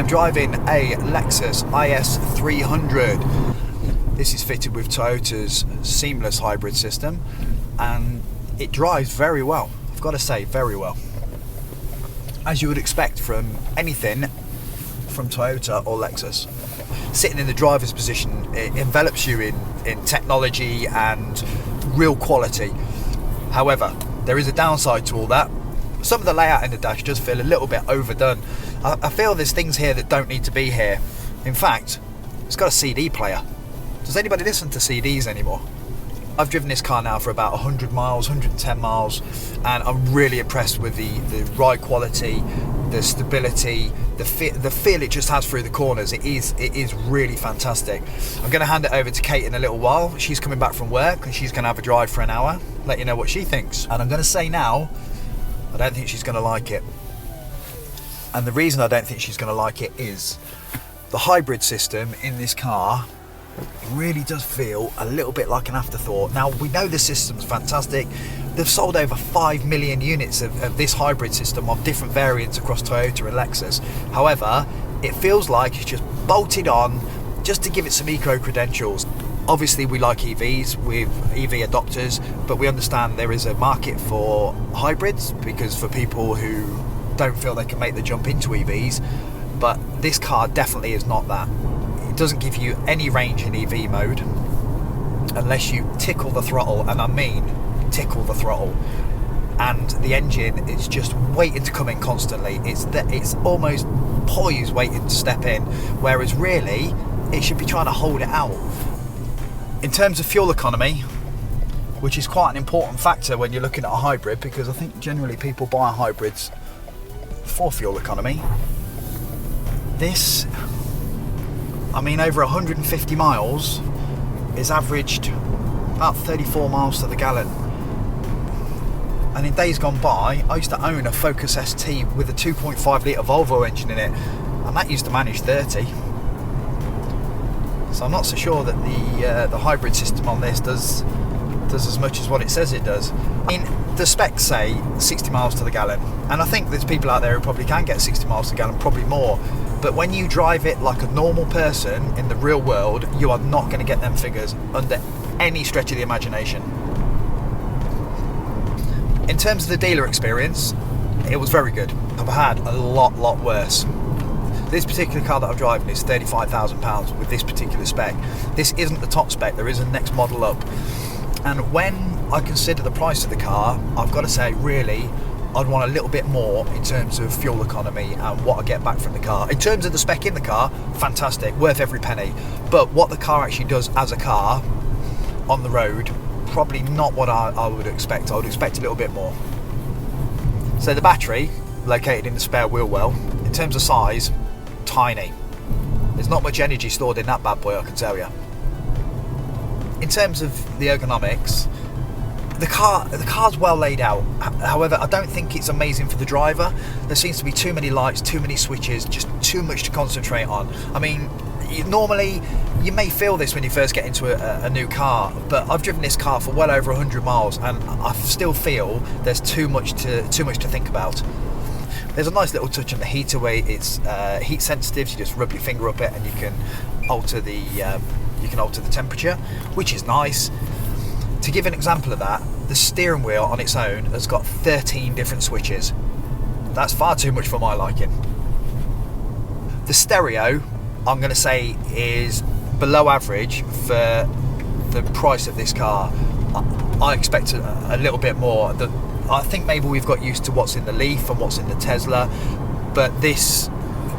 I'm driving a Lexus is300. This is fitted with Toyota's seamless hybrid system, and it drives very well. I've got to say, very well. As you would expect from anything from Toyota or Lexus. Sitting in the driver's position, it envelops you in technology and real quality. However, there is a downside to all that. Some of the layout in the dash does feel a little bit overdone. I feel there's things here that don't need to be here. In fact, it's got a CD player. Does anybody listen to CDs anymore? I've driven this car now for about 100 miles, 110 miles, and I'm really impressed with the ride quality, the stability, the feel it just has through the corners. It is really fantastic. I'm going to hand it over to Kate in a little while. She's coming back from work and she's going to have a drive for an hour, let you know what she thinks. And I'm going to say now, I don't think she's going to like it. And the reason I don't think she's going to like it is the hybrid system in this car. It really does feel a little bit like an afterthought. Now, we know the system's fantastic. They've sold over 5 million units of this hybrid system of different variants across Toyota and Lexus. However, it feels like it's just bolted on just to give it some eco credentials. Obviously, we like EVs with EV adopters, but we understand there is a market for hybrids because for people who don't feel they can make the jump into EVs. But this car definitely is not that. It doesn't give you any range in EV mode unless you tickle the throttle, and I mean tickle the throttle. And the engine is just waiting to come in constantly. It's almost poised waiting to step in, whereas really it should be trying to hold it out. In terms of fuel economy, which is quite an important factor when you're looking at a hybrid, because I think generally people buy hybrids for fuel economy. This, I mean, over 150 miles is averaged about 34 miles to the gallon. And in days gone by, I used to own a Focus ST with a 2.5 litre Volvo engine in it, and that used to manage 30. So I'm not so sure that the hybrid system on this does as much as what it says it does. I mean, the specs say 60 miles to the gallon, and I think there's people out there who probably can get 60 miles to the gallon, probably more. But when you drive it like a normal person in the real world, you are not going to get them figures under any stretch of the imagination. In terms of the dealer experience, it was very good. I've had a lot worse. This particular car that I'm driving is £35,000 with this particular spec. This isn't the top spec, there is a next model up. And when I consider the price of the car, I've got to say, really, I'd want a little bit more in terms of fuel economy and what I get back from the car. In terms of the spec in the car, fantastic, worth every penny. But what the car actually does as a car on the road, probably not what I would expect. I would expect a little bit more. So the battery, located in the spare wheel well, in terms of size, tiny. There's not much energy stored in that bad boy, I can tell you. In terms of the ergonomics, the car's well laid out. However, I don't think it's amazing for the driver. There seems to be too many lights, too many switches, just too much to concentrate on. I mean, normally you may feel this when you first get into a new car, but I've driven this car for well over 100 miles and I still feel there's too much to think about. There's a nice little touch on the heater where it's heat sensitive. You just rub your finger up it and you can alter the temperature, which is nice. To give an example of that, the steering wheel on its own has got 13 different switches. That's far too much for my liking. The stereo, I'm going to say, is below average for the price of this car. I expect a little bit more. I think maybe we've got used to what's in the Leaf and what's in the Tesla, but this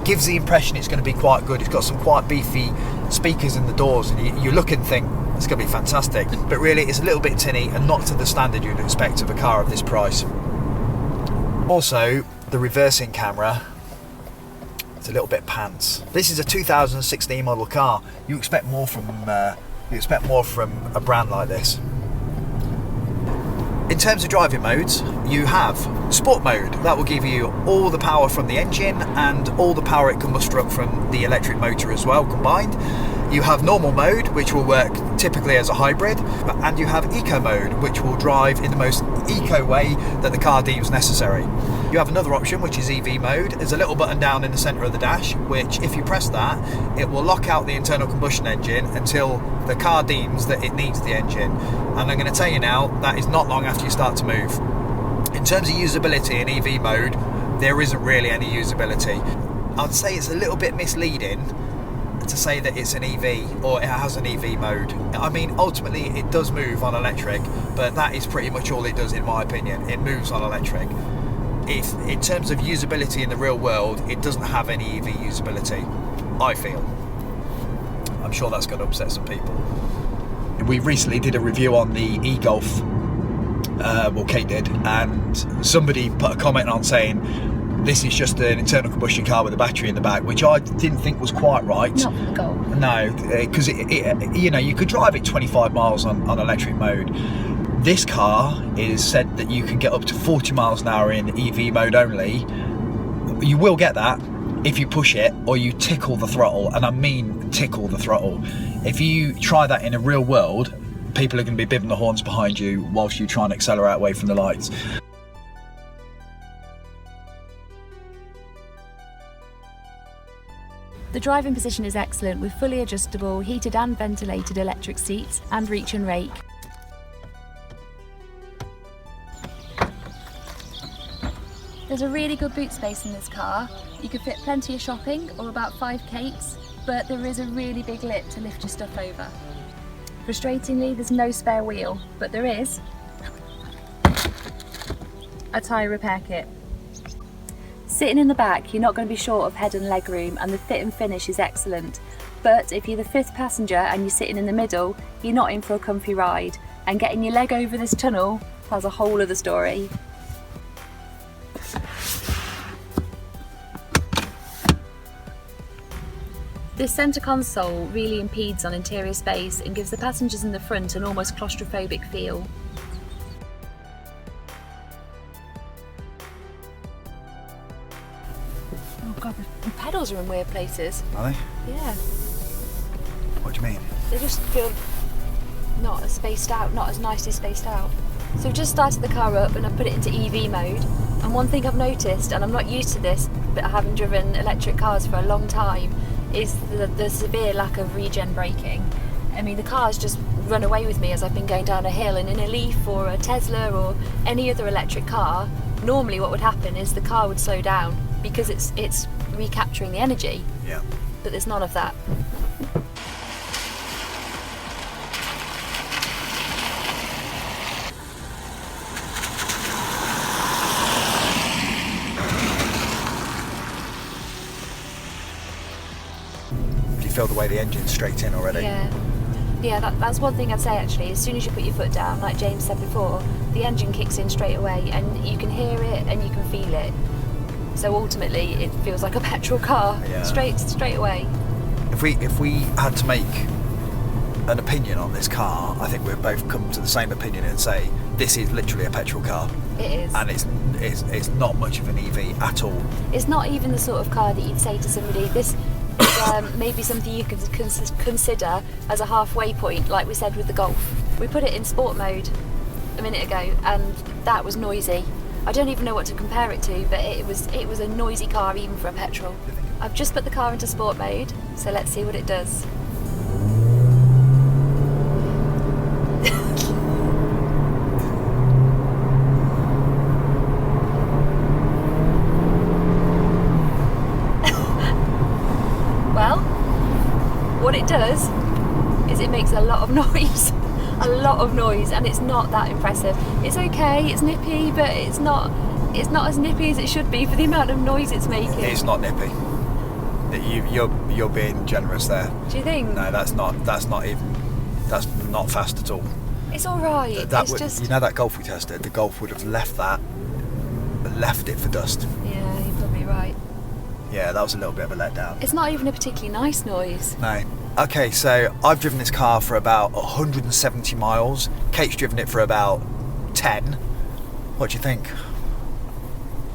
gives the impression it's going to be quite good. It's got some quite beefy speakers in the doors, and you look and think it's going to be fantastic, but really it's a little bit tinny and not to the standard you'd expect of a car of this price. Also, the reversing camera, it's a little bit pants. This is a 2016 model car. You expect more from a brand like this. In terms of driving modes, you have Sport mode. That will give you all the power from the engine and all the power it can muster up from the electric motor as well combined. You have normal mode, which will work typically as a hybrid, and you have eco mode, which will drive in the most eco way that the car deems necessary. You have another option, which is EV mode. There's a little button down in the centre of the dash, which if you press that, it will lock out the internal combustion engine until the car deems that it needs the engine. And I'm going to tell you now, that is not long after you start to move. In terms of usability in EV mode, there isn't really any usability. I'd say it's a little bit misleading to say that it's an EV or it has an EV mode. I mean, ultimately it does move on electric, but that is pretty much all it does in my opinion. It moves on electric. If in terms of usability in the real world, it doesn't have any EV usability, I feel. I'm sure that's going to upset some people. We recently did a review on the e-Golf, well Kate did, and somebody put a comment on saying this is just an internal combustion car with a battery in the back, which I didn't think was quite right. Not for the Golf. No, because you know, you could drive it 25 miles on electric mode. This car is said that you can get up to 40 miles an hour in EV mode only. You will get that if you push it or you tickle the throttle, and I mean tickle the throttle. If you try that in a real world, people are going to be bibbing the horns behind you whilst you try and accelerate away from the lights. The driving position is excellent with fully adjustable, heated and ventilated electric seats and reach and rake. There's a really good boot space in this car. You can fit plenty of shopping or about 5 cakes, but there is a really big lip to lift your stuff over. Frustratingly, there's no spare wheel, but there is a tyre repair kit. Sitting in the back, you're not going to be short of head and leg room, and the fit and finish is excellent. But if you're the 5th passenger and you're sitting in the middle, you're not in for a comfy ride, and getting your leg over this tunnel has a whole other story. This centre console really impedes on interior space and gives the passengers in the front an almost claustrophobic feel. Oh god, the pedals are in weird places. Are they? Yeah. What do you mean? They just feel not as spaced out, not as nicely spaced out. So we've just started the car up and I've put it into EV mode. And one thing I've noticed, and I'm not used to this, but having driven electric cars for a long time, is the severe lack of regen braking. I mean, the car's just run away with me as I've been going down a hill, and in a Leaf or a Tesla or any other electric car, normally what would happen is the car would slow down because it's recapturing the energy. Yeah. But there's none of that. Feel the way the engine's straight in already. Yeah, that's one thing I'd say actually. As soon as you put your foot down, like James said before, the engine kicks in straight away and you can hear it and you can feel it. So ultimately it feels like a petrol car. Yeah. Straight away. If we had to make an opinion on this car, I think we'd both come to the same opinion and say this is literally a petrol car. It is. And it's not much of an EV at all. It's not even the sort of car that you'd say to somebody, this is maybe something you could consider as a halfway point, like we said with the Golf. We put it in sport mode a minute ago and that was noisy. I don't even know what to compare it to, but it was a noisy car even for a petrol. I've just put the car into sport mode, so let's see what it does. Well, what it does is it makes a lot of noise. A lot of noise, and it's not that impressive. It's okay, it's nippy, but it's not as nippy as it should be for the amount of noise it's making. It's not nippy. You're being generous there. Do you think? No, that's not fast at all. It's all right. Just, you know, that Golf we tested, the Golf would have left it for dust. Yeah, you're probably right. Yeah, that was a little bit of a letdown. It's not even a particularly nice noise. No. Okay, so I've driven this car for about 170 miles. Kate's driven it for about 10. What do you think?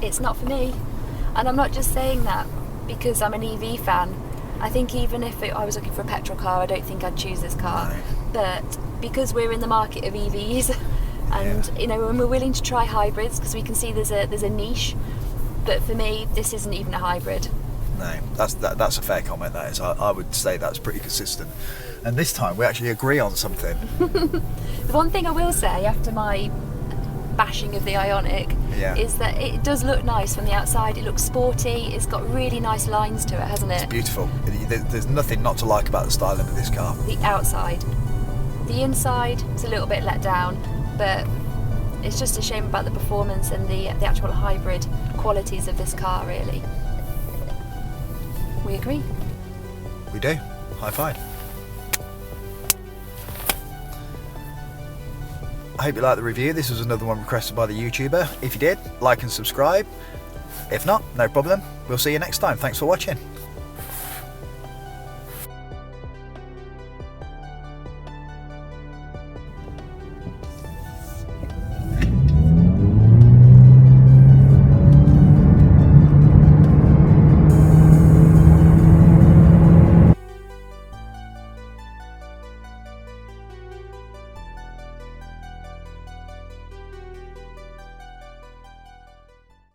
It's not for me. And I'm not just saying that because I'm an EV fan. I think even if I was looking for a petrol car, I don't think I'd choose this car. No. But because we're in the market of EVs and you know, when we're willing to try hybrids, because we can see there's a niche, But for me, this isn't even a hybrid. No, that's a fair comment, that is. I would say that's pretty consistent. And this time we actually agree on something. The one thing I will say after my bashing of the Ioniq is that it does look nice from the outside. It looks sporty. It's got really nice lines to it, hasn't it? It's beautiful. There's nothing not to like about the styling of this car. The outside. The inside is a little bit let down, but it's just a shame about the performance and the actual hybrid qualities of this car, really. We agree. We do. High five. I hope you liked the review. This was another one requested by the YouTuber. If you did, like and subscribe. If not, no problem. We'll see you next time. Thanks for watching.